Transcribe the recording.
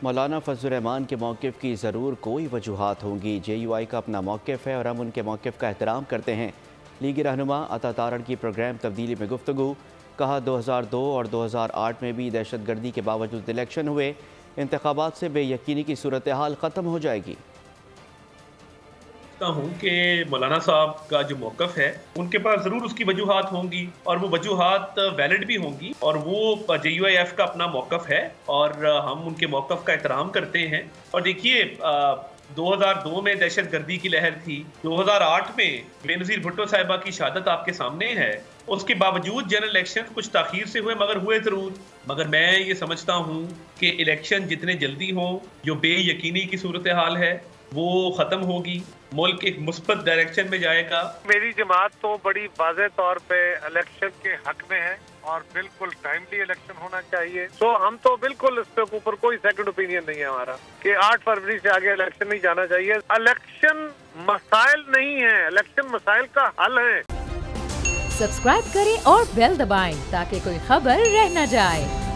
मौलाना फजल रहमान के मौक़िफ़ की ज़रूर कोई वजूहात होंगी। JUI का अपना मौक़िफ़ है और हम उनके मौक़िफ़ का एहतराम करते हैं। लीगी रहनुमा अता तारण की प्रोग्राम तब्दीली में गुफ्तगू। कहा 2002 और 2008 में भी दहशत गर्दी के बावजूद इलेक्शन हुए। इंतखाबात से बेयकीनी की सूरत हाल ख़त्म हो जाएगी। हूँ कि मौलाना साहब का जो मौक़िफ़ है उनके पास ज़रूर उसकी वजूहात होंगी और वो वजूहात वैलिड भी होंगी और वो JUIF का अपना मौक़िफ़ है और हम उनके मौक़िफ़ का एहतराम करते हैं। और देखिए 2002 में दहशत गर्दी की लहर थी, 2008 में बेनज़ीर भुट्टो साहिबा की शहादत आपके सामने है। उसके बावजूद जनरल इलेक्शन कुछ ताख़ीर से हुए मगर हुए ज़रूर। मगर मैं ये समझता हूँ कि इलेक्शन जितने जल्दी हों, जो बेयकीनी की सूरत हाल है वो ख़त्म होगी, मुल्क एक मुस्बत डायरेक्शन में जाएगा। मेरी जमात तो बड़ी वाज़ेह तौर पे इलेक्शन के हक में है और बिल्कुल टाइमली इलेक्शन होना चाहिए। तो हम तो बिल्कुल इस पे ऊपर कोई सेकंड ओपिनियन नहीं है हमारा कि 8 फरवरी से आगे इलेक्शन नहीं जाना चाहिए। इलेक्शन मसाइल नहीं है, इलेक्शन मसाइल का हल है। सब्सक्राइब करें और बेल दबाएं ताकि कोई खबर रह न जाए।